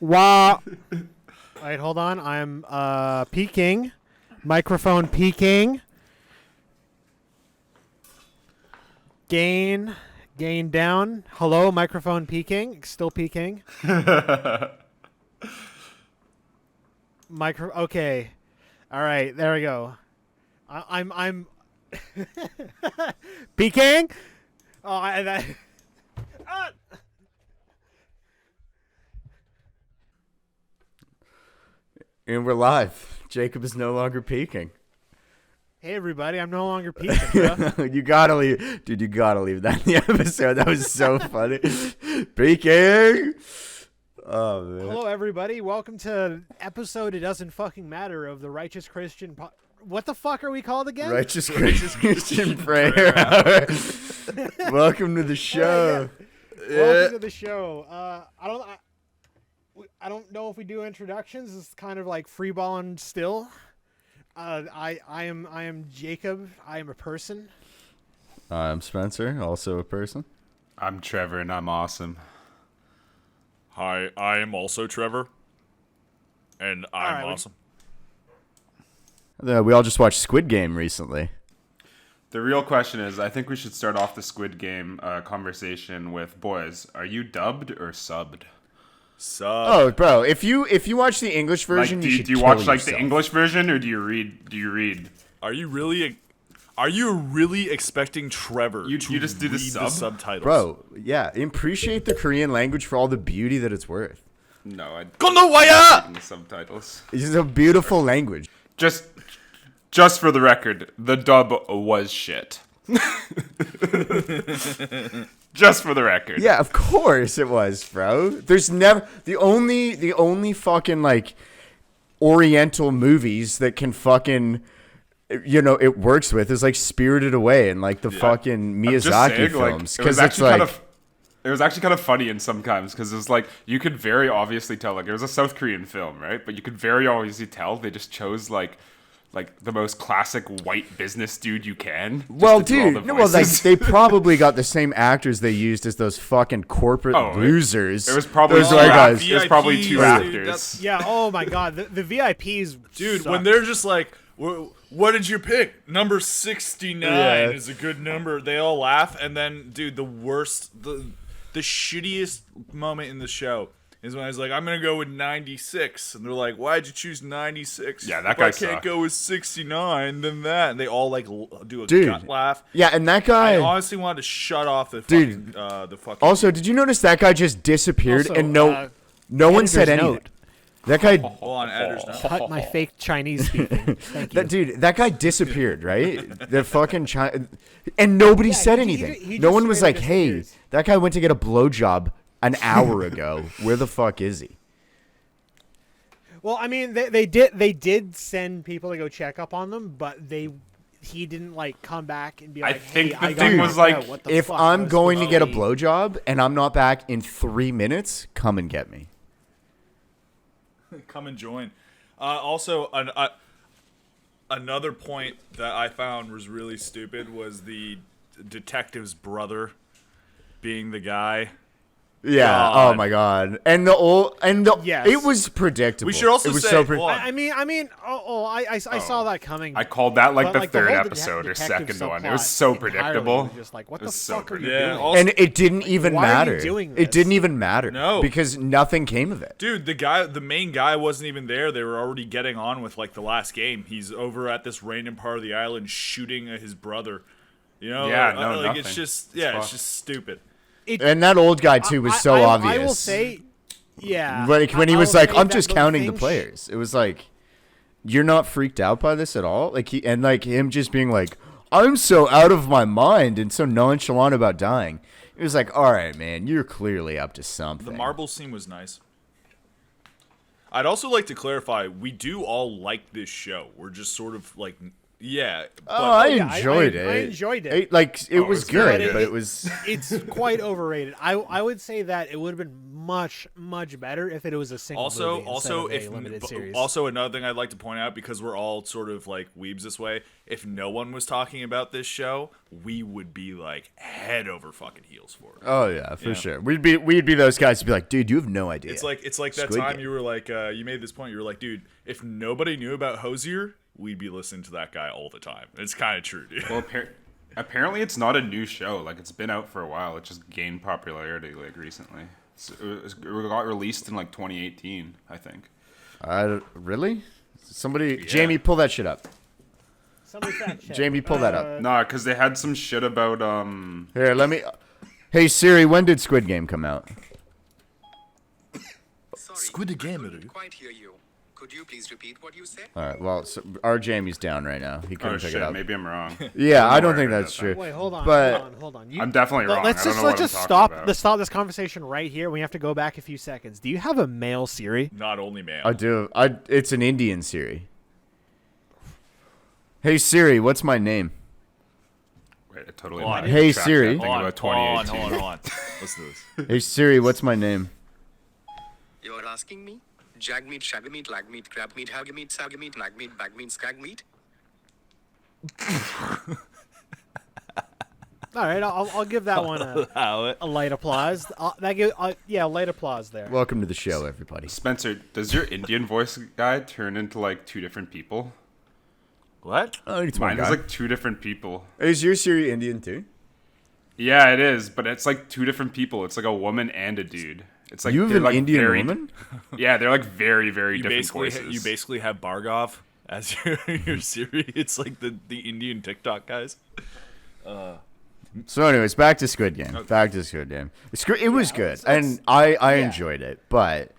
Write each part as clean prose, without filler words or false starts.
Wow. Wait, hold on. I'm peaking. Microphone peaking. Gain down. Hello, microphone peaking. Still peaking. Okay. All right, there we go. I'm peaking. Ah! And we're live. Jacob is no longer peeking. Hey everybody, I'm no longer peaking, bro. You gotta leave. Dude, you gotta leave that in the episode. That was so funny. Peeking! Oh, man. Hello everybody, welcome to episode It Doesn't Fucking Matter of the Righteous Christian What the fuck are we called again? Righteous Christian Prayer Hour. Welcome to the show. Welcome to the show. I don't know if we do introductions. It's kind of like freeballing still. I am Jacob. I am a person. I'm Spencer, also a person. I'm Trevor, and I'm awesome. Hi, I am also Trevor, and I'm awesome. We all just watched Squidgame recently. The real question is, I think we should start off the Squid Game conversation with, boys, are you dubbed or subbed? Oh, bro! If you watch the English version, do you watch like the English version, or do you read? Are you really expecting Trevor You just do the subtitles? Bro, yeah, appreciate the Korean language for all the beauty that it's worth. No, I Konnichiwa! read the subtitles. It's a beautiful language. Just for the record, the dub was shit. Just for the record. Yeah, of course it was, bro. There's never the only fucking like Oriental movies that can fucking it works with is like Spirited Away and like the fucking Miyazaki films, because it's like it was actually kind of funny in some times because it was like you could very obviously tell like it was a South Korean film, right? But you could very obviously tell they just chose like the most classic white business dude you can. Well, dude, they probably got the same actors they used as those fucking corporate losers. It was probably guys. It was probably two actors. Yeah. Oh my God, the VIPs, dude. suck. When they're just like, "What did you pick? Number 69 is a good number." They all laugh, and then, dude, the shittiest moment in the show is when I was like, I'm going to go with 96. And they're like, why'd you choose 96? Yeah, that if guy I can't sucked. go with 69, then that. And they all, like, do a gut laugh. Yeah, and that guy... I honestly wanted to shut off the dude, fucking... Also, did you notice that guy just disappeared and no one said anything? Note. That guy... Hold on, editor's note. Cut my fake Chinese speaking. Thank you. That guy disappeared, right? The fucking and nobody said anything. He No just one was like, disappears. "Hey, that guy went to get a blowjob an hour ago. Where the fuck is he?" Well, I mean, they did send people to go check up on them, but he didn't like come back and be like, I think hey, the thing was like, if I'm going to get a blowjob and I'm not back in 3 minutes, come and get me. Come and join. Also, another point that I found was really stupid was the detective's brother being the guy. Yeah. God. Oh my God. And Yes. it was predictable. We should also it was say, so hold on. I saw that coming. I called that like But, the third whole episode or detective second one. It subplot was so entirely predictable. was just like, what It the was so fuck are you predictable. doing? Also, And it didn't even why are you matter. doing It this? didn't even matter. No. Because nothing came of it. Dude, the main guy wasn't even there. They were already getting on with like the last game. He's over at this random part of the island shooting at his brother. Yeah, no, like it's nothing. just It's it's just stupid. And that old guy too was so obvious. I will say, yeah. Like when he I was will like, say "I'm that just the counting the thing players." It was like, you're not freaked out by this at all. Like him just being like, "I'm so out of my mind and so nonchalant about dying." It was like, all right, man, you're clearly up to something. The marble scene was nice. I'd also like to clarify, we do all like this show. We're just sort of like, yeah. But I yeah, enjoyed it. I enjoyed it. It was was good, good. but it was. It's quite overrated. I would say that it would have been much better if it was a single movie instead of a limited series. Also, another thing I'd like to point out, because we're all sort of like weebs this way, if no one was talking about this show, we would be like head over fucking heels for it. Oh yeah, for sure. We'd be those guys to be like, dude, you have no idea. It's like that Squid time Game. you were like, you made this point. You were like, dude, if nobody knew about Hosier, we'd be listening to that guy all the time. It's kind of true, dude. Well, apparently it's not a new show. Like, it's been out for a while. It just gained popularity like recently. It got released in like 2018, I think. Really? Somebody, Jamie, pull that shit up. Somebody fact check. Jamie, pull that up. Nah, because they had some shit about Here, let me. Hey Siri, when did Squid Game come out? Sorry, Squidgame. I couldn't quite hear you. Could you please repeat what you said? All right. Well, so our Jamie's down right now. He couldn't oh pick shit, it up. maybe I'm wrong. Yeah, I don't think worry that's about that. true. Wait, hold on, But- hold on. I'm definitely wrong. Let's I don't know what just I'm stop. talking about. Let's stop this conversation right here. We have to go back a few seconds. Do you have a male Siri? Not only man. I do. It's an Indian Siri. Hey Siri, what's my name? Wait, I totally Hold on. might Hey, track Siri. that thing about hold on, 2018. hold on. Listen to this. Hey Siri, what's my name? You're asking me? Jagmeat, shagameat, lagmeat, crabmeat, hagameat, sagameat, nagmeat, bagmeat, skagmeat? All right, I'll give that one a light applause. Light applause there. Welcome to the show, everybody. Spencer, does your Indian voice guy turn into like two different people? What? Oh, it's my Mine guy. is like two different people. Is your Siri Indian too? Yeah, it is, but it's like two different people. It's like a woman and a dude. It's like You have they're, an like, Indian very- woman? Yeah, they're like very, very You different basically voices. you basically have Bargov as your Siri. It's like the Indian TikTok guys. So, anyways, back to Squid Game. Back to Squid Game. It was good, and I enjoyed it. But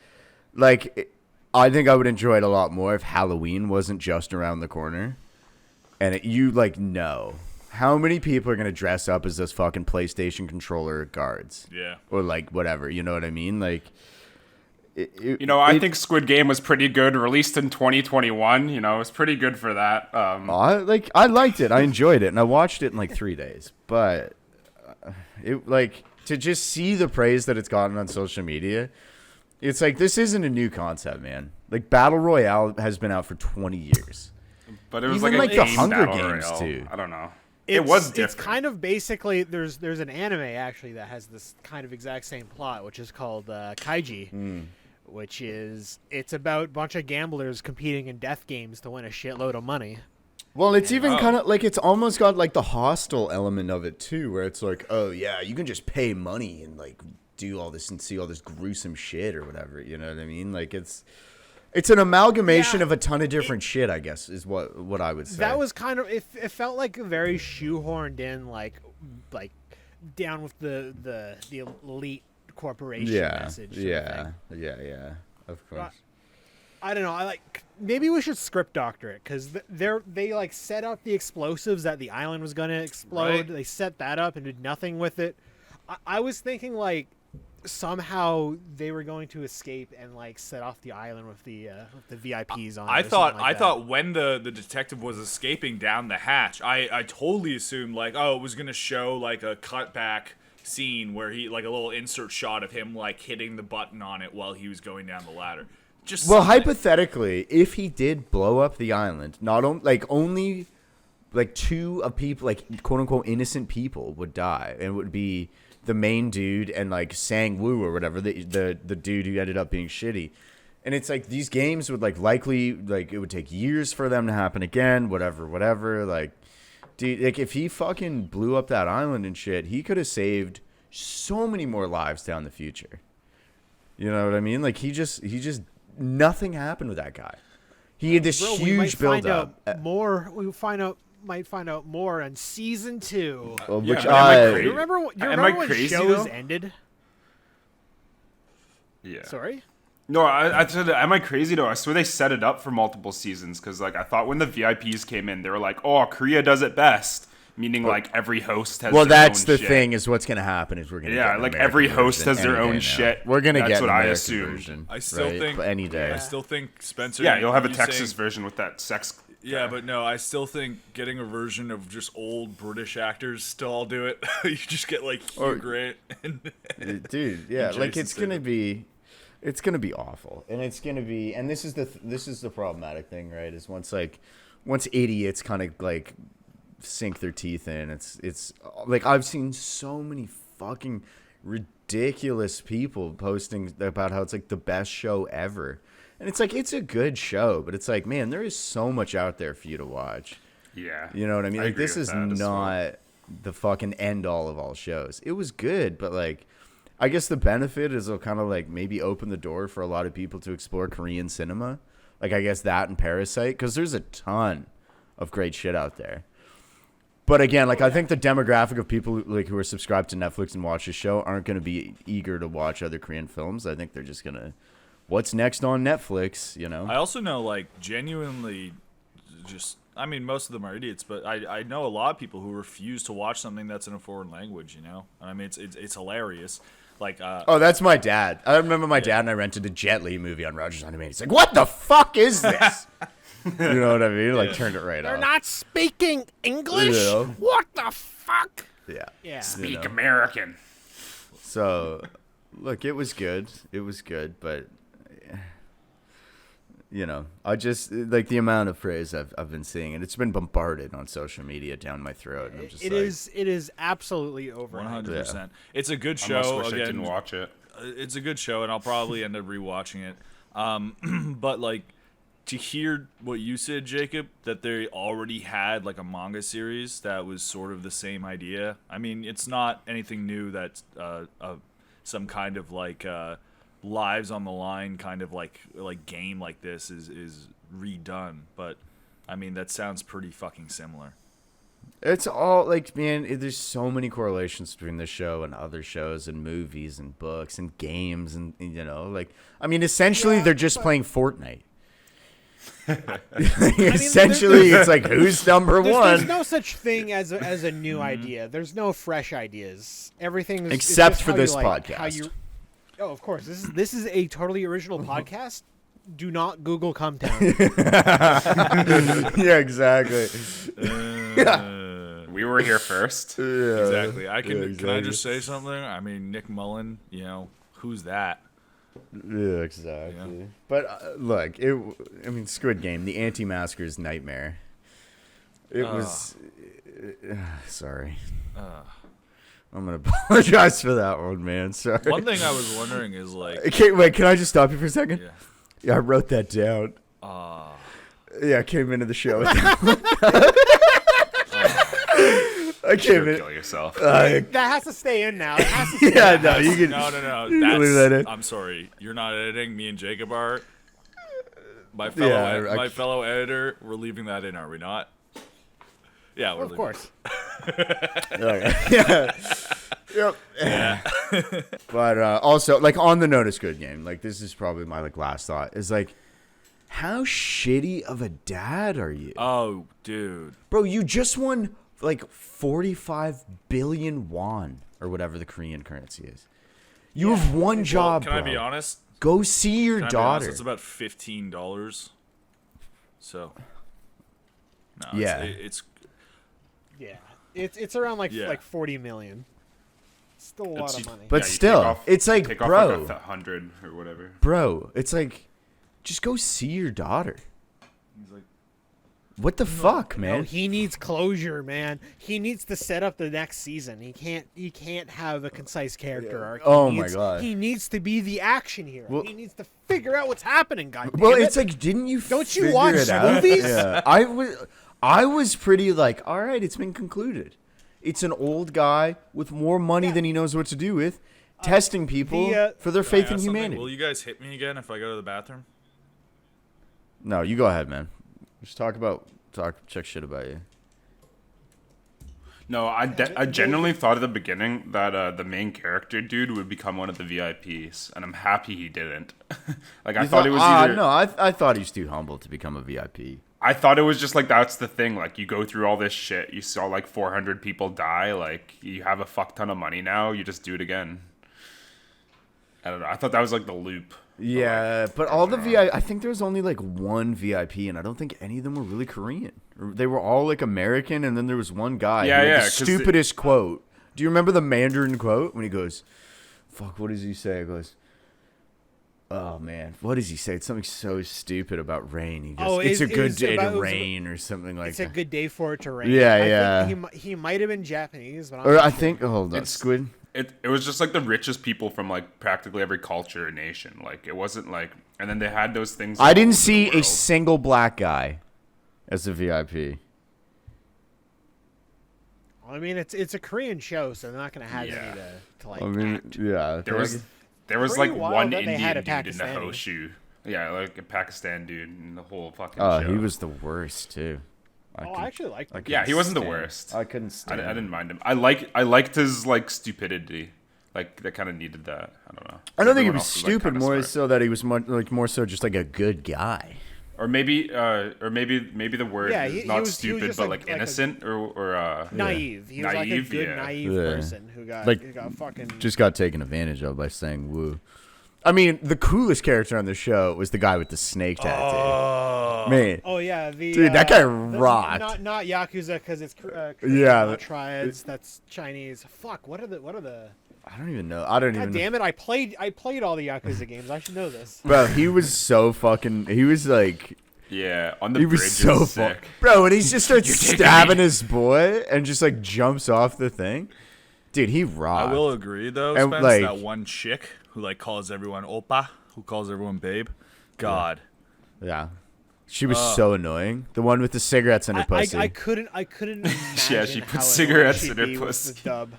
like, I think I would enjoy it a lot more if Halloween wasn't just around the corner, and you like know how many people are gonna dress up as those fucking PlayStation controller guards. Yeah. Or like whatever, you know what I mean? Like, I think Squid Game was pretty good. Released in 2021. It was pretty good for that. I liked it. I enjoyed it, and I watched it in like 3 days. But it like to just see the praise that it's gotten on social media. It's like this isn't a new concept, man. Like Battle Royale has been out for 20 years. But it was even like like a the game Hunger battle Games, royale. too. I don't know. It was different. It's kind of basically there's an anime actually that has this kind of exact same plot, which is called Kaiji, which is it's about a bunch of gamblers competing in death games to win a shitload of money. Well, it's even kind of like it's almost got like the hostile element of it too, where it's like, oh yeah, you can just pay money and like do all this and see all this gruesome shit or whatever. You know what I mean? Like it's an amalgamation of a ton of different shit, I guess, is what I would say. That was kind of it felt like a very shoehorned in like down with the elite corporation message. sort of thing. Yeah. Of course. I don't know. Maybe we should script doctor it because they like set up the explosives that the island was gonna explode. Right. They set that up and did nothing with it. I was thinking like somehow they were going to escape and like set off the island with the VIPs on. I it or something like that. thought when the detective was escaping down the hatch, I totally assumed like, oh, it was gonna show like a cutback scene where he like a little insert shot of him like hitting the button on it while he was going down the ladder. Just Well, something. hypothetically, if he did blow up the island, only like two of people, like quote unquote innocent people, would die, and it would be the main dude and like Sang Woo or whatever, the dude who ended up being shitty. And it's like these games would likely it would take years for them to happen again, whatever. Like, dude, like if he fucking blew up that island and shit, he could have saved so many more lives down the future. You know what I mean? Like he just nothing happened with that guy. He had this huge build up. Might find out more in season 2. Which am I Do crazy? you remember? Am I when crazy, shows though? ended? Yeah. Sorry. No, I said, am I crazy though? I swear they set it up for multiple seasons because like I thought when the VIPs came in, they were like, "Oh, Korea does it best," meaning like every host has. Well, their that's own the shit. thing is what's gonna happen is we're gonna Yeah, get an like American every host version has their any own day now. shit. We're gonna That's get what an I American assumed. version. I still right? think any day. I still think Spencer. Yeah, you'll have a you Texas saying- version with that sex Yeah, but no, I still think getting a version of just old British actors still all do it. You just get like Hugh Grant and Dude, yeah, and like Jason it's gonna be awful, and it's gonna be, and this is the problematic thing, right? Is once idiots kind of like sink their teeth in, it's like I've seen so many fucking ridiculous people posting about how it's like the best show ever. And it's like, it's a good show, but it's like, man, there is so much out there for you to watch. Yeah. You know what I mean? I Like, agree this with is that as well. not the fucking end all of all shows. It was good, but like, I guess the benefit is it'll kind of like maybe open the door for a lot of people to explore Korean cinema. Like, I guess that and Parasite, because there's a ton of great shit out there. But again, like, I think the demographic of people like who are subscribed to Netflix and watch the show aren't going to be eager to watch other Korean films. I think they're just going to, what's next on Netflix, you know? I also know, like, genuinely just, I mean, most of them are idiots, but I know a lot of people who refuse to watch something that's in a foreign language, you know? I mean, it's hilarious. Like, Oh, that's my dad. I remember my dad and I rented a Jet Li movie on Rogers on Demand. He's like, what the fuck is this? You know what I mean? Like, turned it right They're off. not speaking English? Yeah. What the fuck? Yeah. Yeah. Speak American. So, look, it was good. It was good, but you know, I just like the amount of praise I've been seeing, and it's been bombarded on social media down my throat. And I'm just It is absolutely over. 100%. It's a good I almost show. wish I Again, didn't watch it. it's a good show, and I'll probably end up rewatching it. But like, to hear what you said, Jacob, that they already had like a manga series that was sort of the same idea. I mean, it's not anything new. That's some kind of like lives on the line kind of like game like this is redone. But I mean, that sounds pretty fucking similar. It's all like, man, there's so many correlations between this show and other shows and movies and books and games and you know, like, I mean, essentially they're just playing Fortnite. Essentially, it's like, who's number one? There's no such thing as a new idea. There's no fresh ideas. Everything is Except it's just for how you this like, podcast. How you, oh, of course. This is a totally original podcast. Do not Google Cumtown. Yeah, exactly. We were here first. Yeah. Exactly. Can I exactly. just say something? I mean, Nick Mullen, you know, who's that? Yeah, exactly. But look, I mean, Squid Game, the anti-masker's nightmare. It was. Sorry. I'm gonna apologize for that one, man. Sorry. One thing I was wondering is like, Okay, wait. Can I just stop you for a second? yeah. Yeah, I wrote that down. Yeah, I came into the show. With I came in. Kill yourself. That has to stay in now. It has to stay Yeah, in. no, you can. No. leave that in. I'm sorry. You're not editing. Me and Jacob are. My fellow, Yeah, my fellow editor. We're leaving that in, are we not? Yeah, we're Of leaving course. Okay. Yeah. Yep. Yeah. But also, like, on the note of Squid Game, like, this is probably my like last thought is like, how shitty of a dad are you, Oh, dude. bro? You just won like 45 billion won or whatever the Korean currency is. You have one job, Can I bro. be honest? Go see your Can I be honest? daughter. It's about $15. So. No, Yeah. It's Yeah. It's around like Yeah. like 40 million. Still a lot of money. But Yeah, you still, take off- it's like, take bro, off like 100 or whatever. bro, it's like, just go see your daughter. He's like, What the fuck, No, man? he needs closure, man. He needs to set up the next season. He can't have a concise character arc. He Oh my needs- God. He needs to be the action hero. Well- He needs to figure out what's happening, guys. Well, it's like, didn't you? Don't you figure watch it out? movies? Yeah, I was pretty like, all right, it's been concluded. It's an old guy with more money than he knows what to do with, testing people for their faith in humanity. Will you guys hit me again if I go to the bathroom? No, you go ahead, man. Just check shit about you. No, I genuinely thought at the beginning that the main character dude would become one of the VIPs, and I'm happy he didn't. Like, I thought it was either. No, I thought he was too humble to become a VIP. I thought it was just like, that's the thing. Like, you go through all this shit. You saw like 400 people die. Like, you have a fuck ton of money now. You just do it again. I don't know. I thought that was like the loop. Yeah, but all the VIP, I think there was only like one VIP, and I don't think any of them were really Korean. They were all like American, and then there was one guy who had the stupidest quote. Do you remember the Mandarin quote when he goes, fuck, what does he say? He goes, oh man, what does he say? It's something so stupid about rain. He goes, it's a good day to rain or something like that. It's a good day for it to rain. Yeah, I think he might have been Japanese, but I think, hold on, Squid. It was just like the richest people from like practically every culture and nation. Like it wasn't like, and then they had those things. I didn't see a single black guy as a VIP. Well, I mean, it's a Korean show, so they're not gonna have any to like. I mean, act. yeah. There was like one that they had Indian a dude in the Pakistani. Hoshu. Yeah, like a Pakistan dude in the whole fucking Oh, show. he was the worst too. I actually liked him. Yeah, he wasn't the worst. I couldn't stand. I didn't mind him. I liked his like stupidity. Like they kind of needed that. I don't know. I don't think he Everyone was else stupid. kinda More smart. so that he was more so just like a good guy. Or maybe the word Yeah, is he not was stupid, just but like a innocent or naive. He was like a Naive, good yeah. naive Yeah. person who got fucking. Just got taken advantage of by saying woo. I mean, the coolest character on the show was the guy with the snake tattoo. Man, Oh yeah, dude, that guy rocked. Not Yakuza because it's Yeah, not triads. That's Chinese. Fuck. What are the? I don't even know. I don't God even. damn it! I played all the Yakuza games. I should know this. Bro, he was so fucking. He was like. yeah. On the He bridge was so is sick. Bro, and he just starts taking stabbing me. his boy and just like jumps off the thing. Dude, he rocked. I will agree though, And, Spence, like- that one chick who like calls everyone oppa, who calls everyone babe. God. Yeah. She was so annoying. The one with the cigarettes in her pussy. I couldn't imagine. Yeah, she put how cigarettes annoying in her she'd be with the pussy. dub.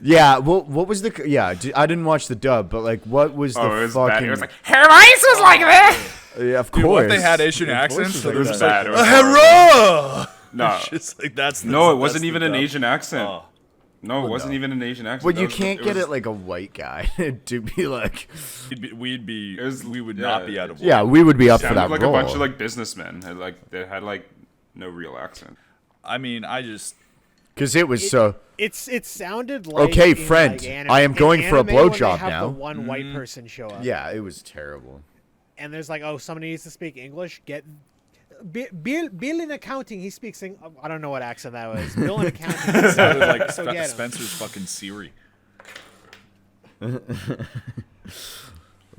Yeah, well, what was the... Yeah, I didn't watch the dub, but, like, what was the Oh, it was fucking... bad. It was like her voice was like this. Yeah, of Dude, course. what they had Asian Of course accents? was So like It was that. bad. It was Hero! no, Just like that's the, no, it that's wasn't the even an dub. Asian accent. Oh. No, it wasn't even an Asian accent. Well, That you was- can't get was- it like a white guy to be like... We would yeah, not be out of Yeah, we would be up for sounded that like role. a bunch of like businessmen. They had like no real accent. I mean, I just Because it was so... It sounded like Okay, in, friend, like, anime, I am going in for a anime when they blowjob have now. The one white person show up. Yeah, it was terrible. And there's like, oh, somebody needs to speak English. Bill in accounting. He speaks. I don't know what accent that was. Bill in accounting. sounded like So get 'em. Spencer's fucking Siri.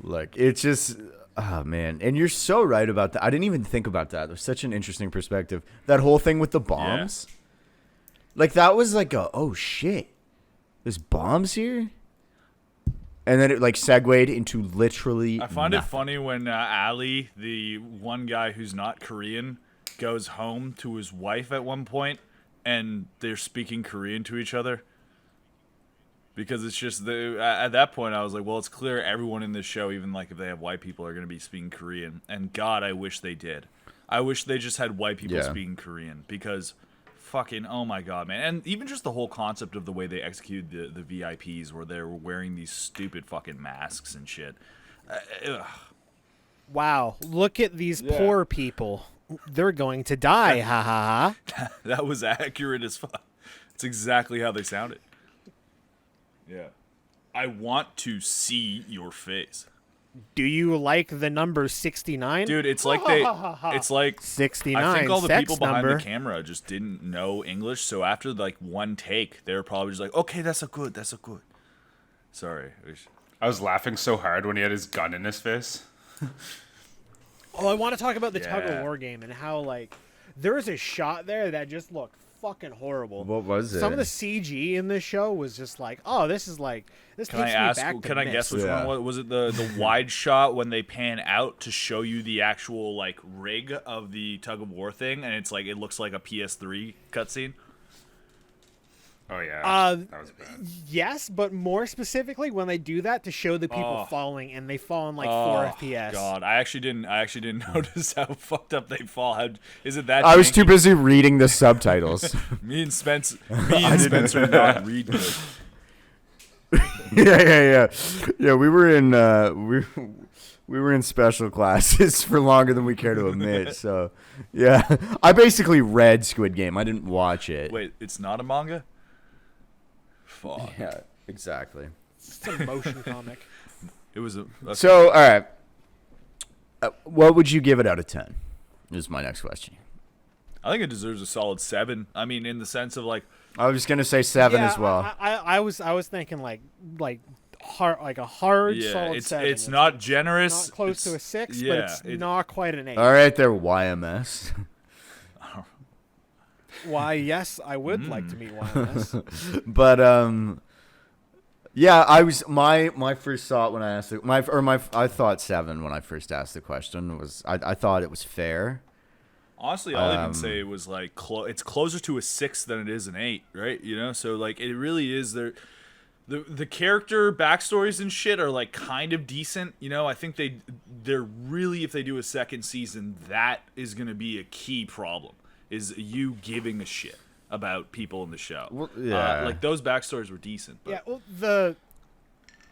Like, it's just... Oh, man. And you're so right about that. I didn't even think about that. There's such an interesting perspective. That whole thing with the bombs. Like, that was like a, oh, shit. There's bombs here? And then it, like, segued into literally I find it nothing. funny when Ali, the one guy who's not Korean, goes home to his wife at one point, and they're speaking Korean to each other. Because it's just at that point I was like, well, it's clear everyone in this show, even like if they have white people, are going to be speaking Korean. And God, I wish they did. I wish they just had white people Yeah. speaking Korean, because fucking oh my God, man. And even just the whole concept of the way they executed the VIPs, where they're wearing these stupid fucking masks and shit. Ugh. Wow, look at these poor people. They're going to die. Ha ha ha. That was accurate as fuck. It's exactly how they sounded. Yeah. I want to see your face. Do you like the number 69? Dude, it's like they it's like 69. I think all the sex people behind number. the camera just didn't know English, so after like one take, they were probably just like, "Okay, that's a good. Sorry. I was laughing so hard when he had his gun in his face. Oh, I want to talk about the tug of Yeah. war game and how like there was a shot there that just looked fucking horrible. What was it? Some of the CG in this show was just like, oh, this is like this Can I takes ask? me back to Can I guess which Yeah. one was it? The wide shot when they pan out to show you the actual like rig of the tug of war thing, and it's like it looks like a PS3 cutscene. Oh yeah, that was bad. Yes, but more specifically when they do that to show the people Oh. falling and they fall in like 4 FPS. God, I actually didn't notice how fucked up they fall. How is it that? I was janky? too busy reading the subtitles. Me and Spencer do not read good. yeah. We were in we were in special classes for longer than we care to admit. So, yeah, I basically read Squid Game. I didn't watch it. Wait, it's not a manga? Fuck. Yeah, exactly. It's a motion comic. It was So, all right. What would you give it out of 10? Is my next question. I think it deserves a solid 7. I mean, in the sense of like, I was gonna say 7 as well. I was thinking like hard, like a hard yeah, solid 7. it's not generous. Not close to a 6, yeah, but it's not quite an 8. All right, there, YMS. Why, yes, I would like to meet YMS. But yeah, I was my first thought when I asked it, I thought 7 when I first asked the question was I thought it was fair. Honestly, I'll even say it was like it's closer to a 6 than it is an 8, right? You know, so like it really is there. The character backstories and shit are like kind of decent, you know. I think they're really, if they do a second season, that is gonna be a key problem. Is you giving a shit about people in the show? Well, yeah. Like those backstories were decent. But Yeah, well,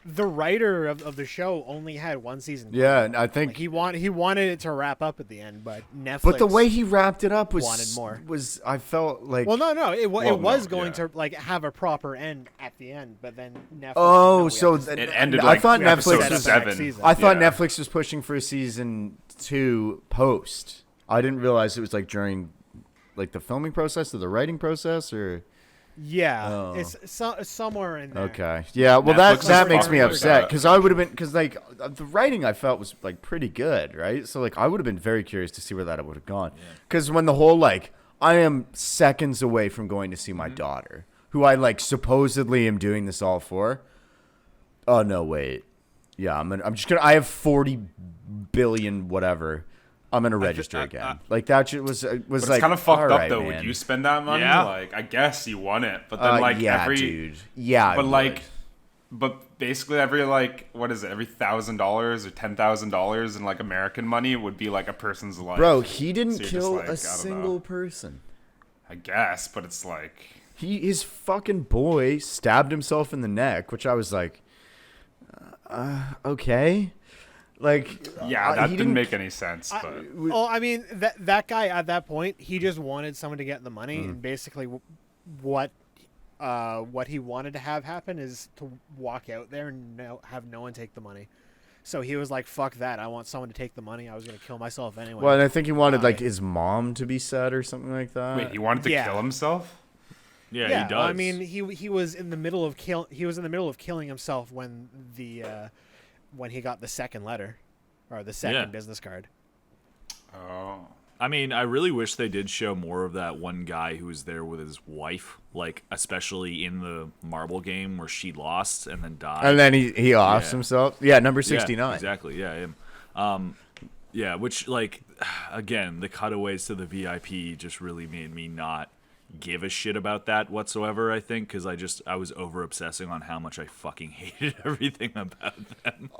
the writer of the show only had 1 season. Yeah, and I think Like he wanted it to wrap up at the end, but Netflix. but the way he wrapped it up was wanted more. Was I felt like no, it was no, going yeah. to like have a proper end at the end, but then Netflix. Oh, no, we so have to It ended I like thought episode Netflix was 7. season. I thought Yeah. Netflix was pushing for a season 2 post. I didn't realize it was like during like the filming process or the writing process or Yeah, Oh. it's somewhere in there. okay. Yeah, well Netflix that is makes me fucking upset like cuz I would have been cuz like the writing I felt was like pretty good, right? So like I would have been very curious to see where that would have gone. Cuz when the whole like I am seconds away from going to see my daughter, who I like supposedly am doing this all for. Oh no, wait. Yeah, I'm just gonna. I have 40 billion whatever. I'm gonna register again. Like that shit was But like it's kind of fucked all up right, though. man. Would you spend that money? Yeah. Like, I guess you want it, but then like yeah, every dude. Yeah, but I like, would. but basically every like what is it? Every $1,000 or $10,000 in like American money would be like a person's life. Bro, he didn't So you're kill just like, I a don't single know. person. I guess, but it's like His fucking boy stabbed himself in the neck, which I was like, okay. Like, yeah, that he didn't make any sense. But I mean that guy at that point, he just wanted someone to get the money, and basically what he wanted to have happen is to walk out there and have no one take the money. So he was like, "Fuck that! I want someone to take the money. I was gonna kill myself anyway." Well, and I think he wanted like his mom to be sad or something like that. wait, he wanted to yeah. kill himself? yeah, yeah, he does. I mean, he was in the middle of killing himself when when he got the second letter, or the second Yeah. business card. Oh, I mean, I really wish they did show more of that one guy who was there with his wife, like especially in the marble game where she lost and then died. And then he offs Yeah. himself. Yeah, number Yeah, 69. exactly. Yeah, him. Yeah, which like again, the cutaways to the VIP just really made me not give a shit about that whatsoever. I think because I was over obsessing on how much I fucking hated everything about them.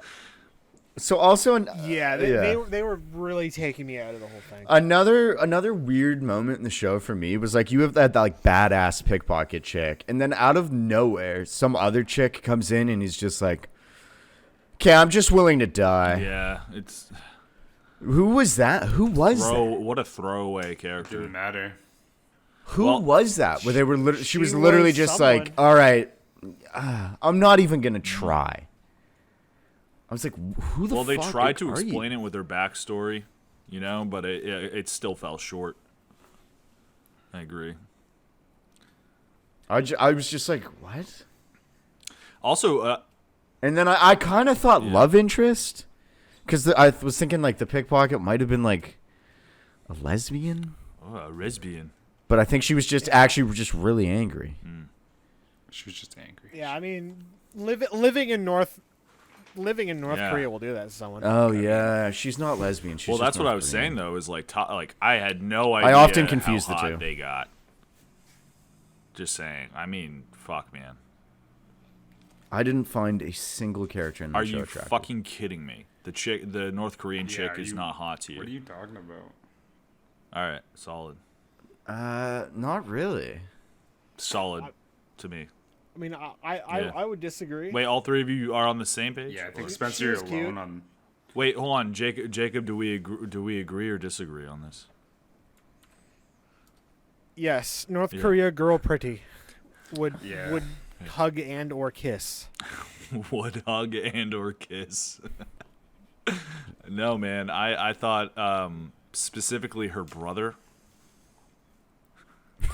So also, They were really taking me out of the whole thing. Another weird moment in the show for me was like you have that like badass pickpocket chick, and then out of nowhere, some other chick comes in and he's just like, "Okay, I'm just willing to die." Yeah, it's Who was that? Who was that? what a throwaway character. didn't matter. Who Well, was that? Where they were she she was literally was just someone. like, "All right, I'm not even gonna try." I was like, "Who the Well, they fuck tried to are you?" explain it with their backstory, you know, but it still fell short. I agree. I was just like, "What?" Also, And then I kind of thought love interest, because I was thinking like the pickpocket might have been like a lesbian, a lesbian. but I think she was just actually just really angry. She was just angry. Yeah, I mean, living in North Yeah. Korea will do that to someone. Oh yeah, she's not lesbian. She's Well, just that's what North I was Korean. saying though. Is like, like I had no idea. often confuse how the hot two. They got. Just saying. I mean, fuck, man. I didn't find a single character in the Are show you attractive. fucking kidding me? The North Korean chick are is you- not hot to you. What are you talking about? All right, solid, Not really. solid to me. I mean, Yeah. I would disagree. Wait, all three of you are on the same page? Yeah, I think Or- Spencer, She you're was cute. alone on. Wait, hold on, Jacob. Jacob, do we agree or disagree on this? Yes, North Yeah. Korea girl pretty would Yeah. would hug and or kiss. would hug and or kiss. No, man. I thought specifically her brother.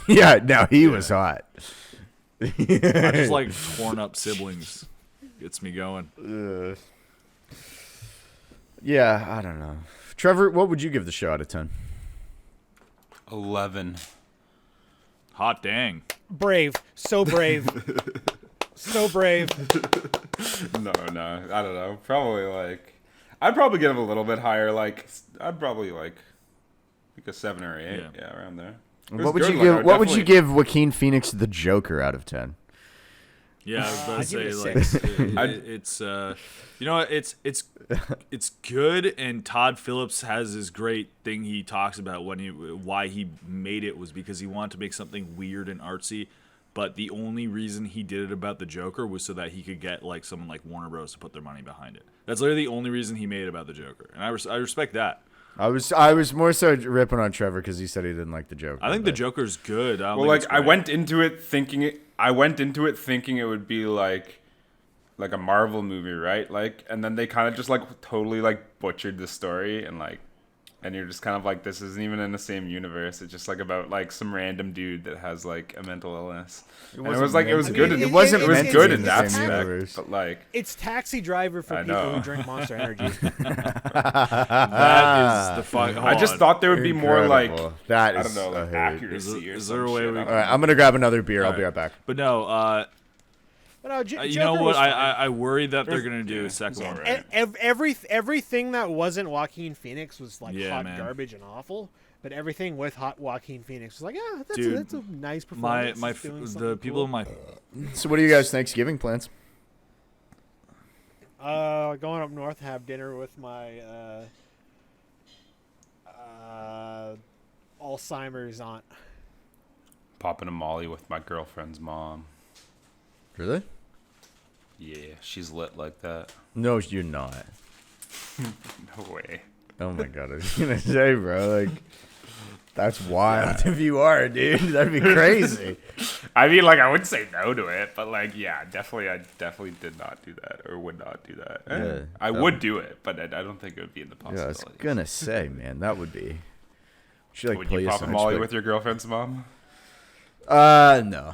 Yeah, no, he was hot. I just like torn up siblings. Gets me going. Yeah, I don't know. Trevor, what would you give the show out of 10? 11. Hot dang. Brave. So brave. So brave. No, I don't know. Probably like, I'd probably give it a little bit higher. Like, I'd probably like a 7 or 8. Yeah, around there. What would you give? What would you give Joaquin Phoenix the Joker out of 10? Yeah, I was about to I'd give say it a like 6. it's you know what, it's good, and Todd Phillips has this great thing he talks about why he made it was because he wanted to make something weird and artsy, but the only reason he did it about the Joker was so that he could get like someone like Warner Bros to put their money behind it. That's literally the only reason he made it about the Joker, and I respect that. I was more so ripping on Trevor because he said he didn't like the Joker. I think the Joker's good. Well, like I went into it thinking it would be like a Marvel movie, right? Like, and then they kind of just like totally like butchered the story, and you're just kind of like, this isn't even in the same universe. It's just like about like some random dude that has like a mental illness. It was good. It was good in that aspect, but like It's Taxi Driver for I people know. who drink Monster Energy. That is the fuck. I just thought there would be more like Incredible. That I is don't know, like a hoot. accuracy or Is some there a way shit. we I All don't right, know. I'm gonna grab another beer. I'll All be right. right back. But no, But no, you know Joker what? was fine. I worry that they're gonna do a second one. alright. Everything that wasn't Joaquin Phoenix was like Yeah, hot man. garbage and awful. But everything with hot Joaquin Phoenix was like, yeah, Dude, that's a nice My performance. my It's doing the something people cool. in my So, what are you guys' Thanksgiving plans? Going up north to have dinner with my Alzheimer's aunt. Popping a Molly with my girlfriend's mom. Really? Yeah, she's lit like that. No, you're not. No way. Oh my god, I was gonna say, bro, like, that's wild if you are, dude. That'd be crazy. I mean, like, I wouldn't say no to it, but like, yeah, I definitely did not do that or would not do that. Yeah, I that would do it, but I don't think it would be in the Yeah, I was possibility. gonna say, man, that would be. Should like Would play you pop a song, Molly just with your girlfriend's mom? No.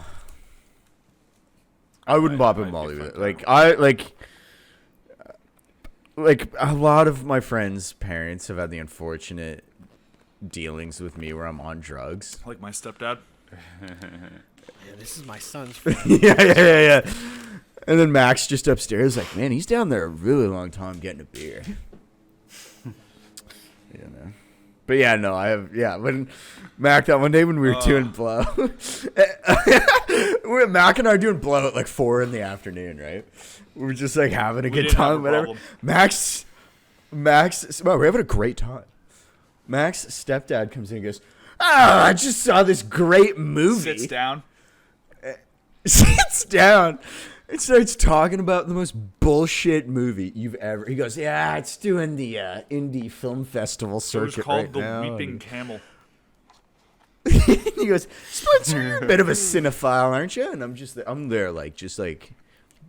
I wouldn't might- pop a might be Molly a with it. fun Like I like a lot of my friends' parents have had the unfortunate dealings with me where I'm on drugs. like my stepdad. Yeah, this is my son's friend. yeah. And then Max just upstairs, like, man, he's down there a really long time getting a beer. You know. But yeah, no, I have, when Mac, that one day when we were doing blow, Mac and I were doing blow at like 4 PM, right? We were just like having a good didn't have time, a whatever. problem. Max, wow, we're having a great time. Max's stepdad comes in and goes, I just saw this great movie. Sits down. Sits down and starts talking about the most bullshit movie you've ever. He goes, yeah, it's doing the indie film festival It was circuit called right The now. Weeping Camel. He goes, Spencer, you're a bit of a cinephile, aren't you? And I'm there like,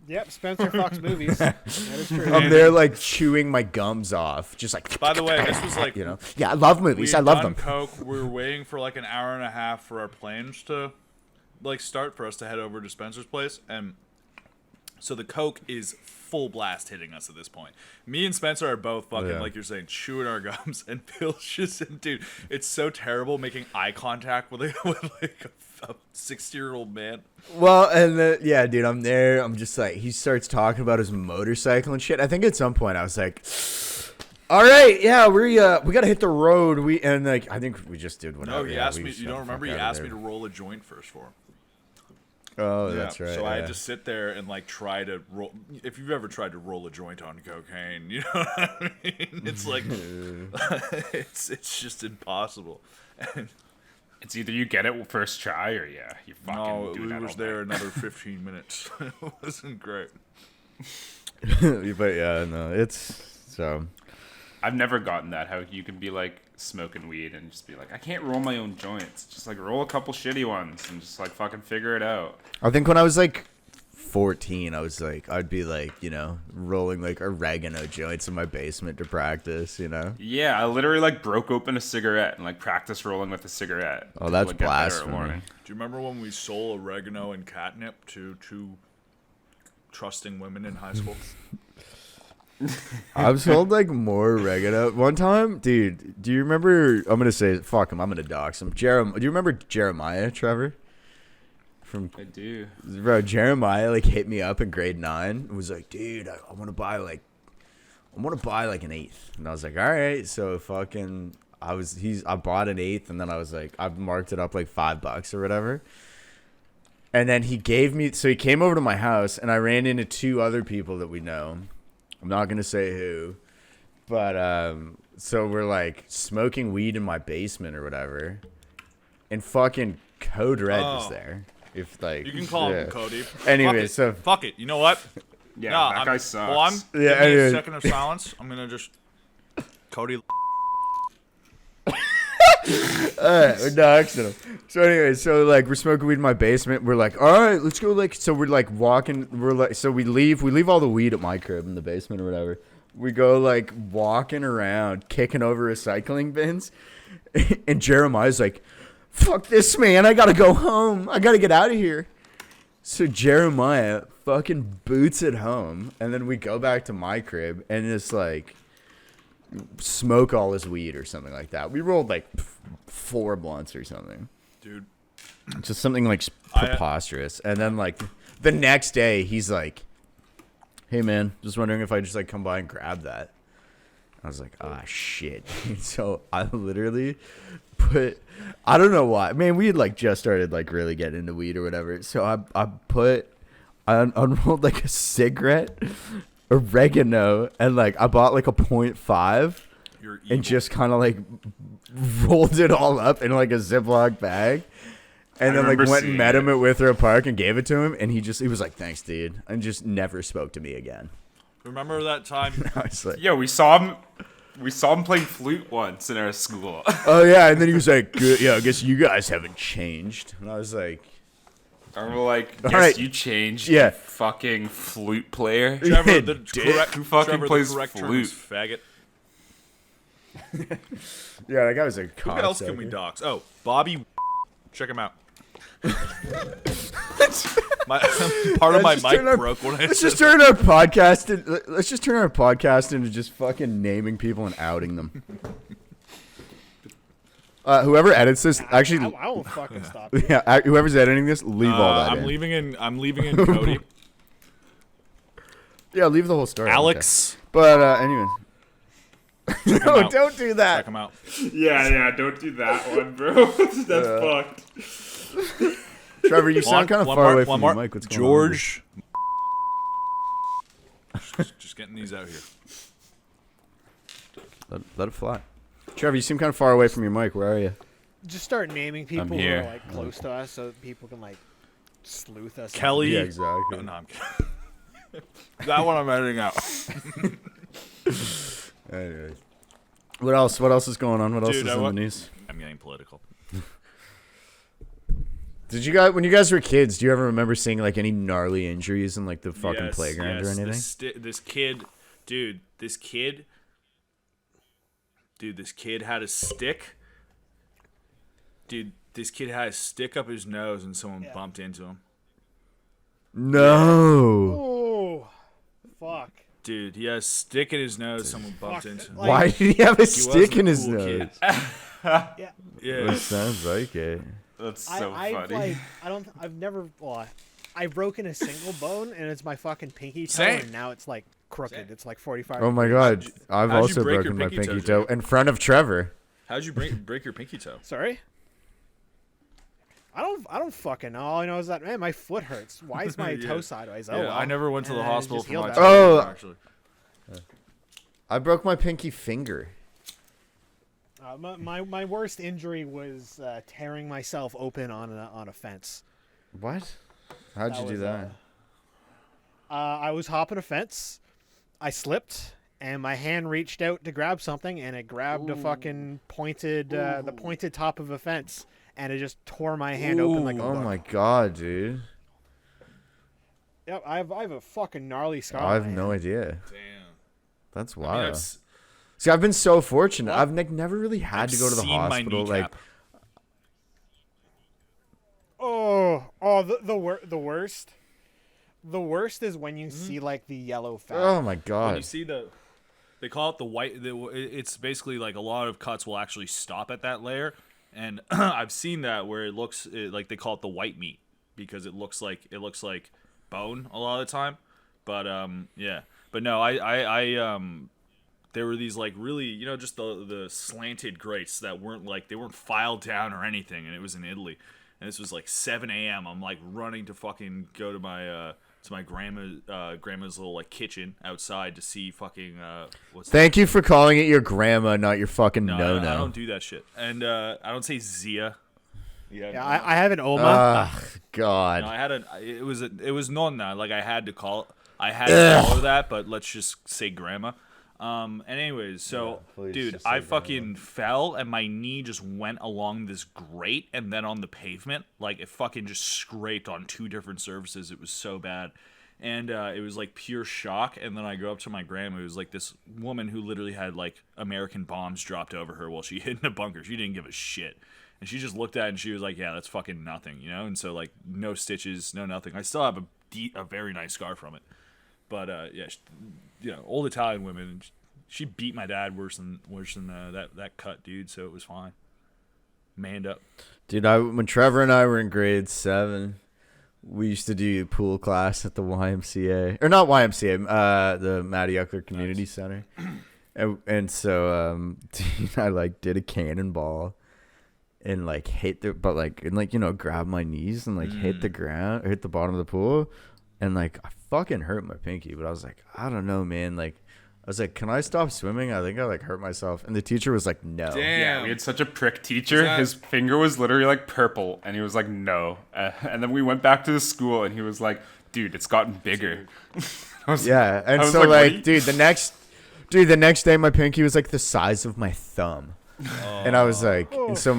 Yep, Spencer Fox movies. That is true. I'm there like chewing my gums off, just like. By the way, this was like You know, yeah, I love we movies. had I love done them. Coke. We were waiting for like an hour and a half for our planes to like start for us to head over to Spencer's place, and so the Coke is full blast hitting us at this point. Me and Spencer are both fucking Yeah. like you're saying chewing our gums, and Phil's just dude. It's so terrible making eye contact with like a 60-year-old man. Well, and yeah, dude, I'm there. I'm just like, he starts talking about his motorcycle and shit. I think at some point I was like, all right, yeah, we gotta hit the road. And like, I think we just did whatever. No, he Yeah, asked we me. just You got don't the remember? fuck He out of asked me there. to roll a joint first for him. Oh, Yeah, that's right. So I yeah. had to sit there and like try to roll. If you've ever tried to roll a joint on cocaine, you know what I mean. It's like it's just impossible. And It's either you get it first try or you fucking no, do we that was all there night. another 15 minutes. It wasn't great. But yeah, no, it's so. I've never gotten that. How you can be like smoking weed and just be like, I can't roll my own joints. Just like roll a couple shitty ones and just like fucking figure it out. I think when I was like 14, I'd be like, you know, rolling like oregano joints in my basement to practice, you know? Yeah, I literally like broke open a cigarette and like practiced rolling with a cigarette. Oh, that's Like, get better at blasphemy. morning. Do you remember when we sold oregano and catnip to two trusting women in high school? I've sold like more oregano. One time, dude, do you remember? I'm going to say, fuck him, I'm going to dox him. Do you remember Jeremiah, Trevor? I do. Bro, Jeremiah like hit me up in grade 9 and was like, dude, I want to buy like an eighth. And I was like, all right. So fucking I bought an eighth, and then I was like, I've marked it up like $5 or whatever. And then he came over to my house, and I ran into 2 other people that we know. I'm not gonna say who, but so we're like smoking weed in my basement or whatever, and fucking Code Red was there. If like You can call him Cody. Anyway, Fuck it. You know what? Yeah, No, that guy sucks. Hold on. Yeah, Give me a anyway. second of silence. I'm gonna just Cody. we're doxing him. So anyway, like we're smoking weed in my basement. We're like, all right, let's go. Like, so we're like walking. We're like, so we leave all the weed at my crib in the basement or whatever. We go like walking around, kicking over recycling bins, and Jeremiah's like, fuck this, man. I gotta go home. I gotta get out of here. So Jeremiah fucking boots it home, and then we go back to my crib and it's like smoke all his weed or something like that. We rolled like 4 blunts or something. Dude. Just something like preposterous. And then like the next day he's like, hey man, just wondering if I just like come by and grab that. I was like, ah, shit. So I literally I don't know why. Man, we had like just started like really getting into weed or whatever. So I unrolled like a cigarette, oregano, and like I bought like a 0.5 and just kind of like rolled it all up in like a Ziploc bag. And then like went and met him at Withrow Park and gave it to him, and he was like, thanks, dude, and just never spoke to me again. Remember that time? I was like, Yeah, we saw him playing flute once in our school. oh yeah, and then he was like, good, yeah, I guess you guys haven't changed. And I was like, And we're like, guess right. you changed, Yeah. you fucking flute player. Trevor, Yeah, the dick. correct, Who fucking Trevor, plays the correct term flute? is faggot. yeah, that guy was a Who else can we dox? Oh, Bobby. Check him out. Part of my Let's just mic turn our- broke when I Let's said just turn our podcast into just fucking naming people and outing them. Whoever edits this, actually, I won't fucking stop. You. yeah, whoever's editing this, leave all that I'm in. leaving in Cody. Yeah, leave the whole story. I don't Alex. care. But anyway. No, out. don't do Check that. him out. Yeah, don't do that one, bro. That's fucked. Trevor, you sound kind of far away from your mic. What's going on? George. Just getting these out here. Let it fly. Trevor, you seem kind of far away from your mic. Where are you? Just start naming people who here. are like close to us, so that people can like sleuth us. Kelly. Yeah, exactly. Oh, no, I'm kidding. That one I'm editing out. Anyways. What else? What else is going on? What else Dude, is I in wa- the news? I'm getting political. Did you guys, when you guys were kids, do you ever remember seeing like any gnarly injuries in like the fucking Yes, playground or yes, anything? This kid had a stick. Dude, this kid had a stick up his nose and someone bumped into him. No. Oh, fuck. Dude, he had a stick in his nose, someone bumped into him. Like- Why did he have a He stick wasn't in a his cool nose? kid. Yeah. Yeah. It sounds like it. That's so I've funny. like I've never I've broken a single bone and it's my fucking pinky toe Same. and now it's like crooked. It's like 45. Oh my god, I've how'd you also break your broken my pinky toe, pinky toe in front of Trevor. How'd you break your pinky toe? Sorry. I don't fucking know. All I know is that man, my foot hurts. Why is my Yeah. toe sideways? Oh, Yeah, well. I never went to the And it hospital just for healed my that toe. Oh. way. Actually. I broke my pinky finger. My worst injury was tearing myself open on a fence. What? How'd you That do was, that? I was hopping a fence. I slipped, and my hand reached out to grab something, and it grabbed a fucking pointed, the pointed top of a fence, and it just tore my hand open like a Oh book. my god, dude. Yep, I have a fucking gnarly scar. I have on my no hand. idea. Damn. That's I mean, wild. I've See, I've been so fortunate. What? I've like never really had to go to the seen my hospital. Like, kneecap. The worst. The worst is when you see like the yellow fat. oh my When you god. see they call it the white. It's basically like a lot of cuts will actually stop at that layer, and I've seen that where it looks like they call it the white meat because it looks like bone a lot of the time. But yeah. But no, I there were these like really, just the slanted grates that weren't filed down or anything, and it was in Italy, and this was like 7 a.m. I'm like running to fucking go to my grandma's little like kitchen outside to see fucking what's Thank you for calling it your grandma, not your fucking no, no. I don't do that shit, and I don't say Zia. Yeah, I have an Oma. Ugh, God. No, I had it was nonna, like I had to call her that, but let's just say grandma. And anyways, so please dude, just say I grandma. fucking fell and my knee just went along this grate and then on the pavement, like it fucking just scraped on 2 different surfaces. It was so bad. And it was like pure shock. And then I go up to my grandma, who was like this woman who literally had like American bombs dropped over her while she hid in a bunker. She didn't give a shit. And she just looked at it and she was like, yeah, that's fucking nothing, And so like no stitches, no nothing. I still have a very nice scar from it. But yeah, old Italian women. She beat my dad worse than that cut, dude. So it was fine. Manned up. Dude, when Trevor and I were in grade 7, we used to do pool class at the YMCA. Or not YMCA, the Matty Uckler Community Center. And so dude, I like did a cannonball and like grab my knees and like hit the ground, or hit the bottom of the pool, and like I fucking hurt my pinky. But I was like, I don't know, man. Like, I was like, can I stop swimming? I think I like hurt myself. And the teacher was like, no. Yeah, we had such a prick teacher. His finger was literally like purple, and he was like, no. And then we went back to the school, and he was like, dude, it's gotten bigger. Yeah, and I was so like, what like, are you- dude, the next day my pinky was like the size of my thumb. And I was like, and so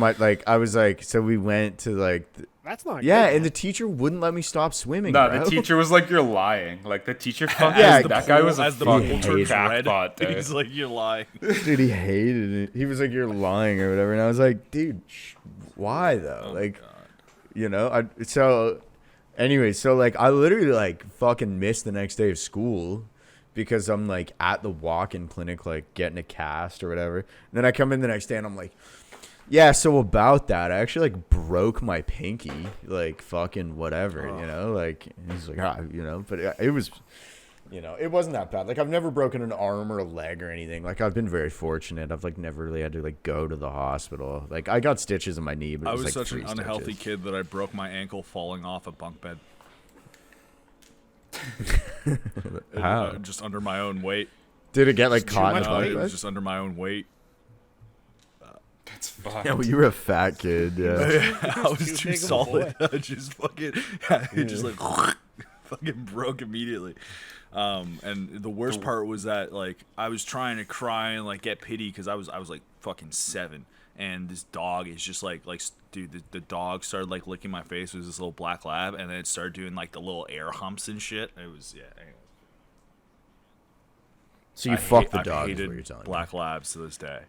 so we went to like, That's not yeah, good. and the teacher wouldn't let me stop swimming. No, bro. the teacher was like, you're lying. Like, the teacher fucking, Yeah, that guy was a as the pool fucking turns red, crackpot, dude. he's like, you're lying. Dude, he hated it. He was like, you're lying or whatever. And I was like, dude, why though? Anyway, so like I literally like fucking missed the next day of school because I'm like at the walk-in clinic, like getting a cast or whatever. And then I come in the next day and I'm like, yeah, so about that, I actually like broke my pinky, like fucking whatever, like he's like, but it was, it wasn't that bad. Like I've never broken an arm or a leg or anything. Like I've been very fortunate. I've like never really had to like go to the hospital. Like I got stitches in my knee, but it I was was like such an 3 unhealthy stitches. kid that I broke my ankle falling off a bunk bed. How? Just under my own weight. Did it get like caught in much the weight? bunk It bed? was just under my own weight. It's fucked. Yeah, well, you were a fat kid. Yeah. I was Too too big of a solid. I just fucking, it just like fucking broke immediately. And the worst part was that like I was trying to cry and like get pity because I was like fucking 7, and this dog is just like dude, the dog started like licking my face. It was this little black lab, and then it started doing like the little air humps and shit. It was anyways. So you fucked the I've dog. Is hated what you're telling me. black labs to this day.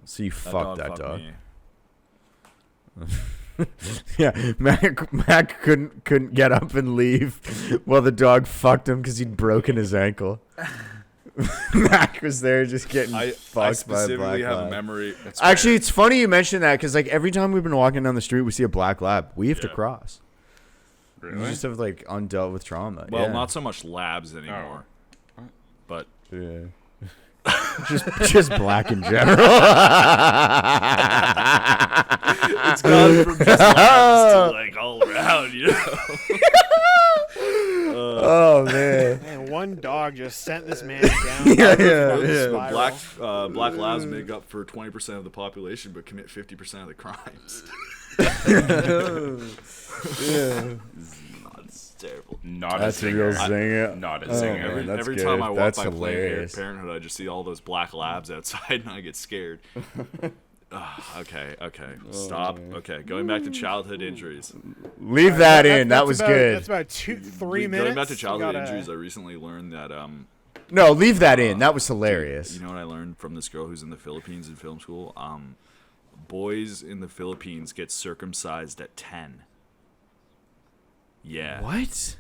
So you fucked that fucked dog. me. Yeah, Mac couldn't get up and leave while the dog fucked him because he'd broken his ankle. Mac was there just getting I fucked by a specifically black have lab. a memory. Actually, it's funny you mention that because like every time we've been walking down the street, we see a black lab. We have to Yeah. cross. We Really? just have like undealt with trauma. Well, yeah. not so much labs anymore, but Yeah. just black in general. it's gone from just labs to like all around, Oh man. Man, one dog just sent this man down. Yeah, down the yeah. spiral. Black labs make up for 20% of the population, but commit 50% of the crimes. Yeah. It's terrible. Not That's a a real zinger. zinger. Not a Oh, zinger. man. That's Every good. time I walk That's by Planned hilarious. Parenthood, I just see all those black labs outside, and I get scared. Okay. Stop. Okay, going back to childhood injuries. Leave that in. That was about, good. That's about 3 minutes. Going back to We childhood gotta- injuries, I recently learned that No, leave that in. That was hilarious. you know what I learned from this girl who's in the Philippines in film school? Boys in the Philippines get circumcised at 10. Yeah. What?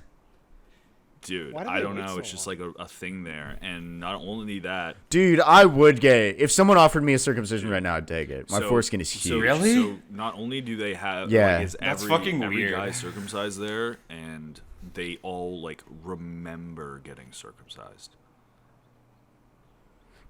Dude, Why do I they don't wait know. so It's just like a thing there. And not only that. Dude, I would get it. If someone offered me a circumcision right now, I'd take it. My so- foreskin is so- huge. Really? So not only do they have. Yeah. Like, is That's every, fucking every weird. guy circumcised there, and they all, like, remember getting circumcised.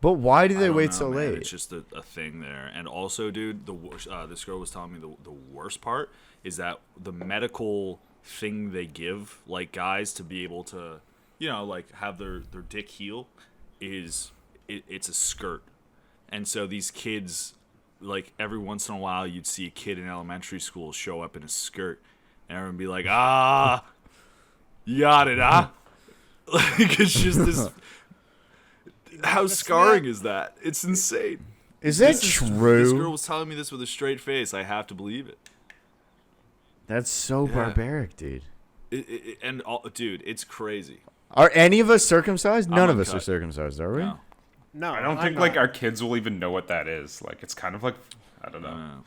But why do I they don't wait know, so man. late? It's just a thing there. And also, dude, the worst, this girl was telling me the worst part is that the medical thing they give, like, guys to be able to, you know, like, have their dick heal it's a skirt. And so these kids, like, every once in a while you'd see a kid in elementary school show up in a skirt and everyone would be like, you got it, huh? Like, it's just this... How scarring is that? It's insane. Is that This girl true? was telling me this with a straight face. I have to believe it. That's so barbaric, dude. Dude, it's crazy. Are any of us circumcised? None of us are uncut. circumcised, are we? No. No, I don't I'm think not. like our kids will even know what that is. Like it's kind of like I don't know.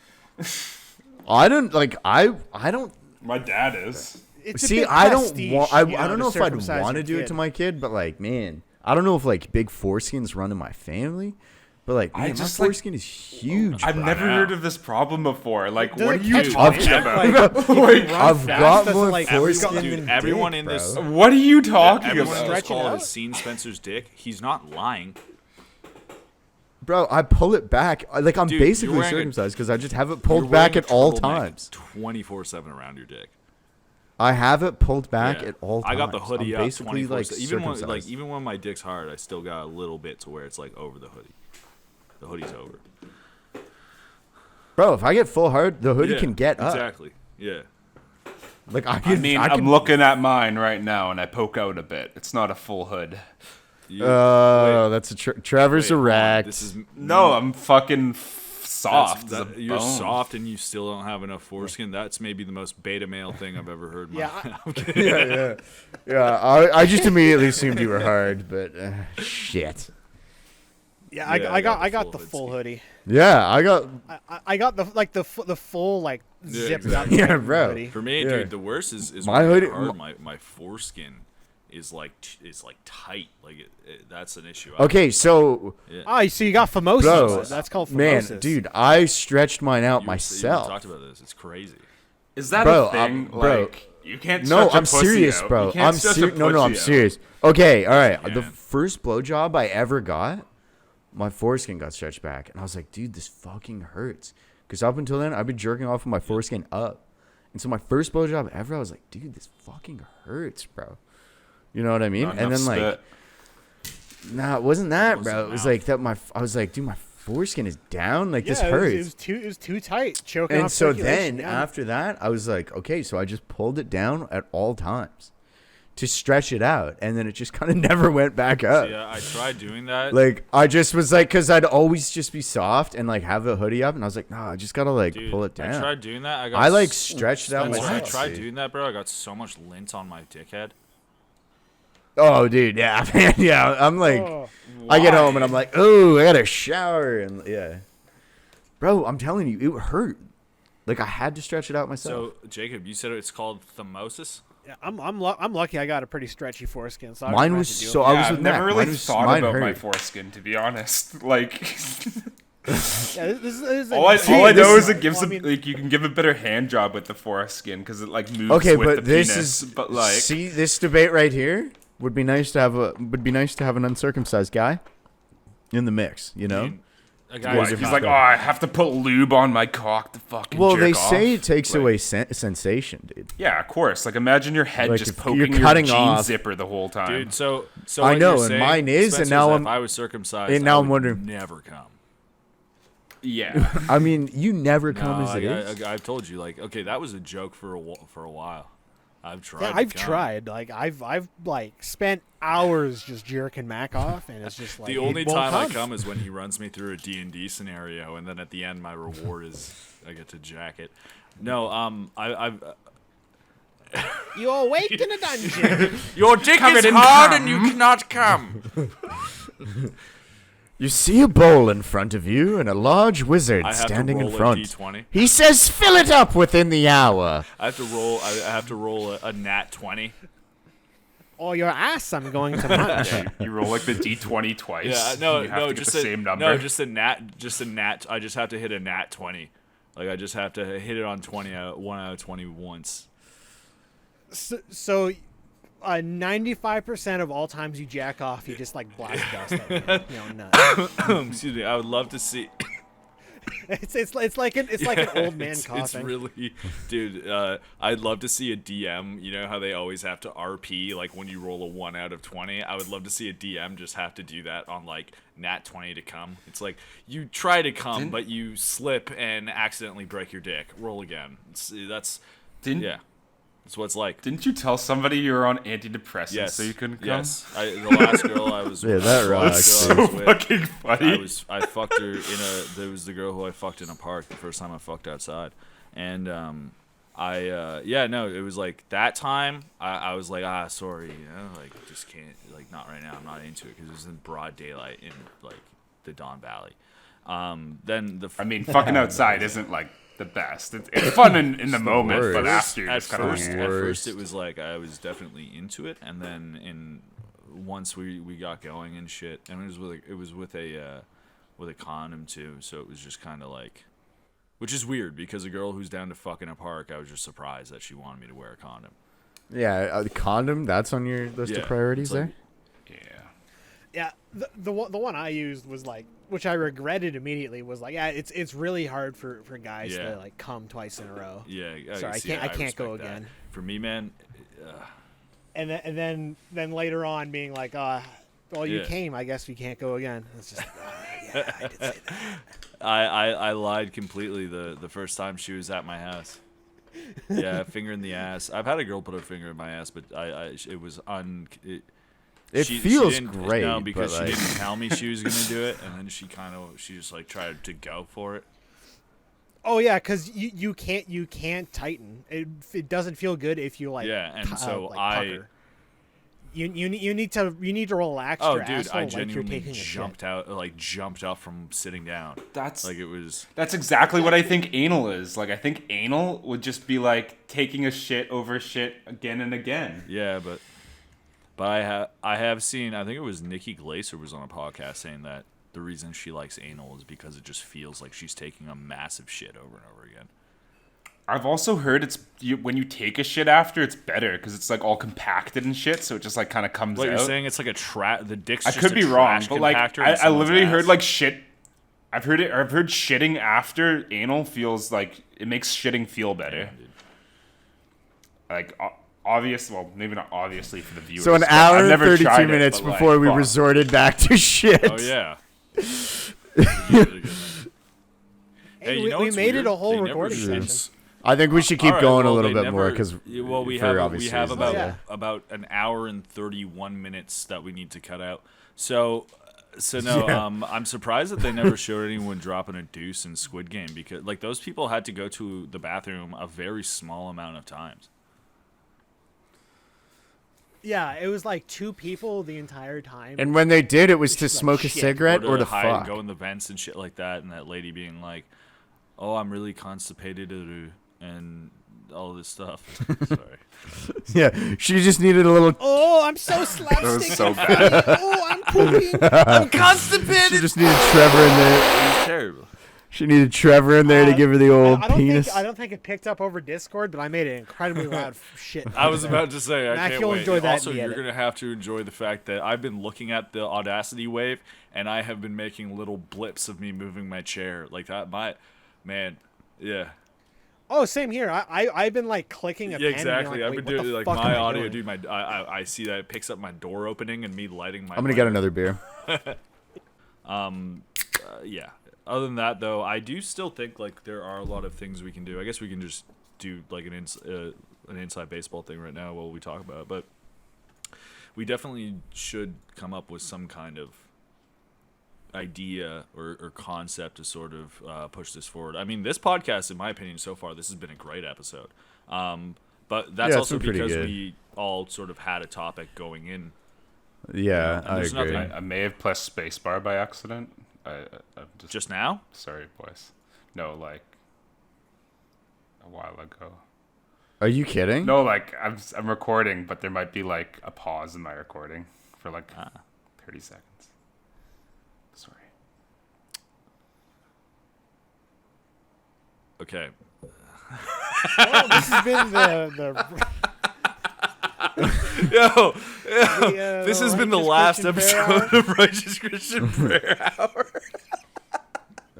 I don't like. I don't My dad is. It's a see. bit I don't prestige, want. you I don't know to if I'd circumcise want to your do it kid. to my kid, but like, man, I don't know if like big foreskins run in my family. But like, man, my just, like- foreskin is huge. I've bro. never heard of this problem before. Like, Does what it are you catch talking fire? about? Like, Like, I've got does it, more like, foreskin everyone- than everyone dick, in this- bro. what are you talking Everyone about? in this Stretch it call out. has seen Spencer's dick. He's not lying. Bro, I pull it back. Like I'm Dude, you're basically wearing a- circumcised because I just have it You're pulled back wearing at all a turtleneck times. 24/7 around your dick. I have it pulled back Yeah. at all times. I got the hoodie I'm up basically 24 like even when circumcised. even when my dick's hard, I still got a little bit to where it's like over the hoodie. The hoodie's over. Bro, if I get full hard, the hoodie Yeah, can get up. Exactly. Yeah. Like I I can. mean, I I'm can, looking at mine right now, and I poke out a bit. It's not a full hood. Oh, that's a Trevor's Wait, hold on. erect. This is No, I'm fucking soft. as a You're bone. soft and you still don't have enough foreskin. That's maybe the most beta male thing I've ever heard. in my Yeah, life. Yeah. I just immediately assumed you were hard, but shit. Yeah, Yeah, I got the hood full ski. hoodie. Yeah, I got. I got the full like Yeah, zipped exactly. up Yeah, bro. hoodie. For me, Yeah. dude, the worst is My when I get hoodie- hard, my foreskin is like tight. Like that's an issue. Okay, so Oh, so you got phimosis. Bro, That's called man, phimosis. dude, I stretched mine out You myself. talked about this. It's crazy. Is that Bro, a thing? bro. Like, you can't. No, stretch a I'm pussy serious, out. bro. You can't I'm stretch a serious. No, I'm pussy out. serious. Okay, all right. The Yeah. first blowjob I ever got, my foreskin got stretched back, and I was like, dude, this fucking hurts. Because up until then, I've been jerking off with my foreskin up, and so my first blowjob ever, I was like, dude, this fucking hurts, bro. You know what I mean? Not And enough then like, spit. nah, it wasn't that, Wasn't bro. It was mouth. like that. I was like, dude, my foreskin is down. Like yeah, this it hurts. was too tight, choking And off so circulation, then yeah. after that, I was like, okay, so I just pulled it down at all times to stretch it out, and then it just kind of never went back up. Yeah, I tried doing that. Like I just was like, because I'd always just be soft and like have the hoodie up, and I was like, no, I just gotta like Dude, pull it down. I tried doing that. I got I like stretched it out Spencer, I myself. tried dude. doing that, bro. I got so much lint on my dickhead. Oh, dude, yeah, man, yeah. I'm like, Oh. I get home and I'm like, oh, I gotta shower, and yeah, bro, I'm telling you, it hurt. Like I had to stretch it out myself. So, Jacob, you said it's called thymosis? Yeah, I'm lucky. I got a pretty stretchy foreskin. So I Mine don't was have to deal so. with I Yeah, was I've with never Mac. really Mine was, thought mine about my hurt. foreskin, to be honest. Like, it. Yeah, this is all I See, know this is it gives well, I a, mean, like you can give a better hand job with the foreskin because it like moves Okay, with but the this penis. is But like, see this debate right here would be nice to have an uncircumcised guy in the mix, you know? A guy what, who's he's not- like, oh, I have to put lube on my cock to fucking. Well, jerk they off. say it takes Like, away sensation, dude. Yeah, of course. Like, imagine your head Like, just if poking you're your cutting jean off- zipper the whole time. Dude, so I what know, you're and saying, mine is, and Spencer's now that I'm- if I was circumcised, and now I I'm would wondering- never come. Yeah. I mean, you never No, come as it is. I've told you, like, okay, that was a joke for a while. I've tried. Yeah, to I've come. tried. Like I've like spent hours just jerking Mac off, and it's just like The it only won't time I come. come is when he runs me through a D&D scenario, and then at the end, my reward is I get to jack it. No, I've You awake in a dungeon. your dick Covered is in hard cum. and you cannot come. You see a bowl in front of you and a large wizard I have standing to in roll front. a d20. He says, "Fill it up within the hour." I have to roll. I have to roll a nat 20. Oh, your ass! I'm going to munch. You roll like the d20 twice. Yeah, no, you have no, to get just the a same number. no, just a nat. I just have to hit a nat 20. Like I just have to hit it on 20 1 out of 20 once. So 95% of all times you jack off, you just like blast dust out of your nut. Excuse me. I would love to see. It's like an old man It's coughing. really, dude. I'd love to see a DM. You know how they always have to RP like when you roll a 1 out of 20. I would love to see a DM just have to do that on like nat 20 to come. It's like you try to come, but you slip and accidentally break your dick. Roll again. Didn't That's what it's like. Didn't you tell somebody you were on antidepressants Yes. so you couldn't come? Yes. The last girl I was Yeah, with. that the last rocks, girl I was So with, fucking funny. I fucked her there was the girl who I fucked in a park the first time I fucked outside. And it was like that time I was like, sorry, like just can't, like not right now, I'm not into it because it was in broad daylight in like the Don Valley. I mean, fucking outside isn't like the best. It's fun in the moment, but worst. after you're At just kind of first, like, at first it was like I was definitely into it, and then once we got going and shit, and it was with a condom too, so it was just kind of like, which is weird because a girl who's down to fuck in a park, I was just surprised that she wanted me to wear a condom. Yeah, condom. That's on your list Yeah, of priorities it's like- there. Yeah, the one I used was like, which I regretted immediately, was like, yeah, it's really hard for guys Yeah. to like come twice in a row. Yeah, Sorry, see, I can't go respect that. again. For me, man, And then later on being like, well, you Yeah. came, I guess we can't go again. It's just, yeah, I did say that. I lied completely the first time she was at my house. Yeah, finger in the ass. I've had a girl put her finger in my ass, but it was It she feels didn't- great, No, because but, she like- didn't tell me she was gonna do it, and then she just like tried to go for it. Oh yeah, because you can't tighten. It doesn't feel good if you like. Yeah, and so like, pucker. You need to relax Oh, your dude, asshole I like you're genuinely taking a jumped up from sitting down. That's Like it was. That's exactly what I think anal is. Like, I think anal would just be like taking a shit over shit again and again. Yeah, but I have seen. I think it was Nikki Glaser was on a podcast saying that the reason she likes anal is because it just feels like she's taking a massive shit over and over again. I've also heard when you take a shit after, it's better because it's like all compacted and shit, so it just like kind of comes What out. you're saying? It's like the dick's I just could a be wrong, trash but like compactor in I someone's literally ass. heard like shit. I've heard shitting after anal feels like it makes shitting feel better. dude. Like well, maybe not obviously for the viewers. So an but hour I've and never 32 tried it, minutes but, like, before we fuck. resorted back to shit. Oh yeah. Hey, you know we what's made weird? it a whole They never recording showed- session. I think we should keep All right, going well, a little they bit more never- because we for have obvious reasons, about yeah. about an hour and 31 minutes that we need to cut out. So no, Yeah. I'm surprised that they never showed anyone dropping a deuce in Squidgame because like those people had to go to the bathroom a very small amount of times. Yeah, it was like 2 people the entire time. And when they did, it was to It's like smoke a shit. cigarette or to hide and fuck. go in the vents and shit like that, and that lady being like, "Oh, I'm really constipated," and all this stuff. Sorry. Yeah, she just needed a little. Oh, I'm so slapstick. That was so and funny. Oh, I'm pooping. I'm She constipated. just needed Trevor in there. It's terrible. She needed Trevor in there to give her the old I don't penis. I don't think it picked up over Discord, but I made it incredibly loud shit. I was about to say, I Mac, can't you'll wait. enjoy that Also, in the you're edit. going to have to enjoy the fact that I've been looking at the Audacity wave, and I have been making little blips of me moving my chair. Like that, yeah. Oh, same here. I've been like clicking a Yeah, pen. and being exactly. Like, I've "Wait, been what doing the like fuck my am I audio, doing?" dude. I see that it picks up my door opening and me lighting my. I'm gonna get lighter. another beer. Yeah. Other than that, though, I do still think like there are a lot of things we can do. I guess we can just do like an inside baseball thing right now while we talk about it, but we definitely should come up with some kind of idea or concept to sort of push this forward. I mean, this podcast, in my opinion, so far, this has been a great episode. But that's also because we all sort of had a topic going in. Yeah, I agree. I may have pressed spacebar by accident. I'm just now? Sorry, boys. No, like a while ago. Are you kidding? No, like I'm recording, but there might be like a pause in my recording for like 30 seconds. Sorry. Okay. Well, this has been the This has been the last episode of Righteous Christian Prayer Hour.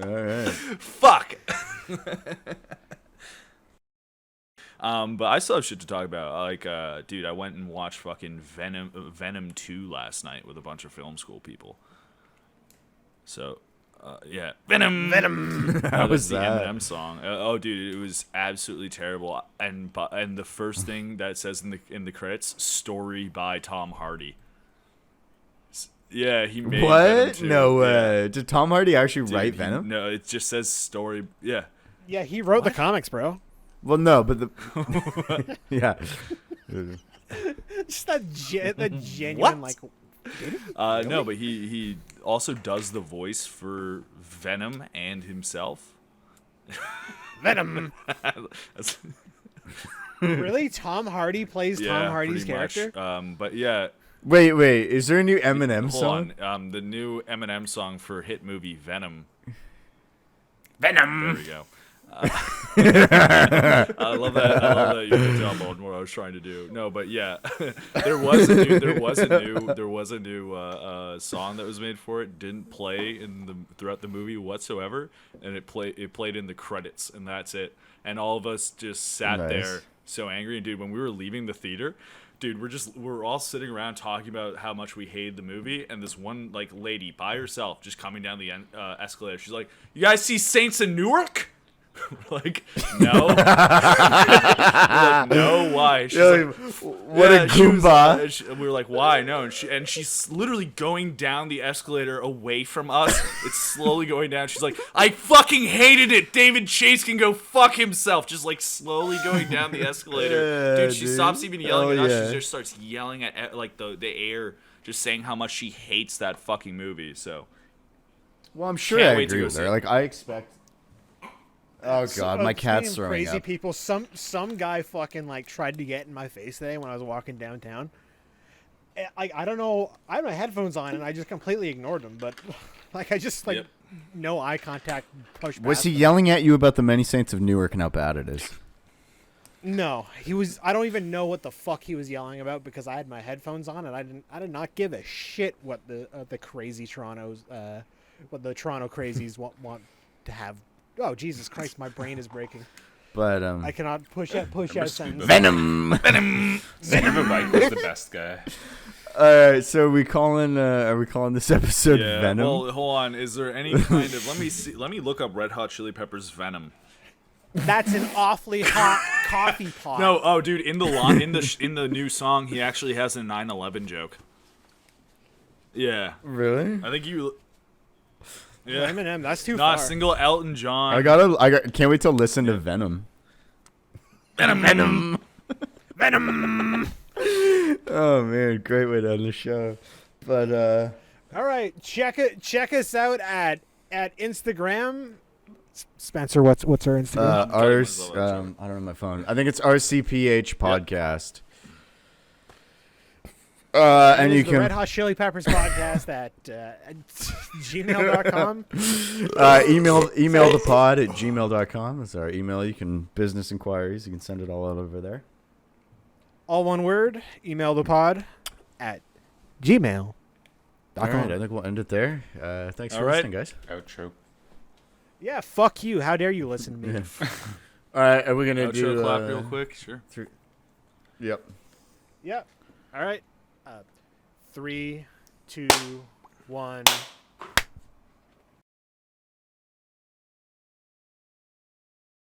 All right. Fuck. But I still have shit to talk about. Like, dude, I went and watched fucking Venom 2 last night with a bunch of film school people. So, yeah, Venom. How was the that? Eminem song. Oh, dude, it was absolutely terrible. And the first thing that it says in the credits, story by Tom Hardy. Yeah, he made Venom What? 2. No way. Yeah. Did Tom Hardy actually write Dude, Venom? No, it just says story. Yeah. Yeah, he wrote the comics, bro. Well, no, but the yeah. Just that genuine What? like. No, but he also does the voice for Venom and himself. Venom. That's- Really, Tom Hardy plays Tom Hardy's pretty much. character. But yeah. Wait. Is there a new Eminem Hold song? on. The new Eminem song for hit movie Venom. Venom. There we go. I love that you picked up on what I was trying to do. No, but yeah, there was a new song that was made for it. Didn't play throughout the movie whatsoever, and it played in the credits, and that's it. And all of us just sat there so angry. And dude, when we were leaving the theater, dude, we're all sitting around talking about how much we hated the movie, and this one like lady by herself just coming down the escalator. She's like, "You guys see Saints in Newark?" We're like, no. We're like, no, why? She's like, what a goomba. And we were like, why? No. And she's literally going down the escalator away from us. It's slowly going down. She's like, I fucking hated it. David Chase can go fuck himself. Just like slowly going down the escalator. Dude, she stops even yelling at us. She just starts yelling at like the air, just saying how much she hates that fucking movie. So, Well, I'm sure Can't I wait to agree go with see her. it. Like, I expect. Oh god, my cat's Speaking of throwing crazy up. people. Some guy fucking like tried to get in my face today when I was walking downtown. I don't know. I had my headphones on and I just completely ignored him. But like I just like no eye contact. Push. Was he yelling at you about the Many Saints of Newark and how bad it is? No, he was. I don't even know what the fuck he was yelling about because I had my headphones on and I did not give a shit what the crazy Toronto's what the Toronto crazies want to have. Oh Jesus Christ! My brain is breaking. But I cannot push out sentence. Venom. Scuba Mike was the best guy. All right, so are we calling this episode yeah. Venom? Well, hold on. Is there any kind of let me look up Red Hot Chili Peppers Venom. That's an awfully hot coffee pot. No, oh, dude, in the new song, he actually has a 9/11 joke. Yeah, Really? I think you. Yeah, Eminem, that's too not far. a single Elton John. I can't wait to listen to Venom. Venom. Oh man, great way to end the show. But All right, check us out at Instagram. Spencer, what's our Instagram? ours, I don't know my phone. I think it's RCPH podcast. And you the can Red Hot Chili Peppers podcast at gmail.com. email the pod at gmail.com. That's our email. You can business inquiries. You can send it all out over there. All one word. Email the pod at gmail.com. All right, I think we'll end it there. Thanks for listening, guys. Outro. Yeah, fuck you. How dare you listen to me? All right, are we gonna Outro do clap real quick? Sure. Yep. Yep. All right. 3, 2, 1.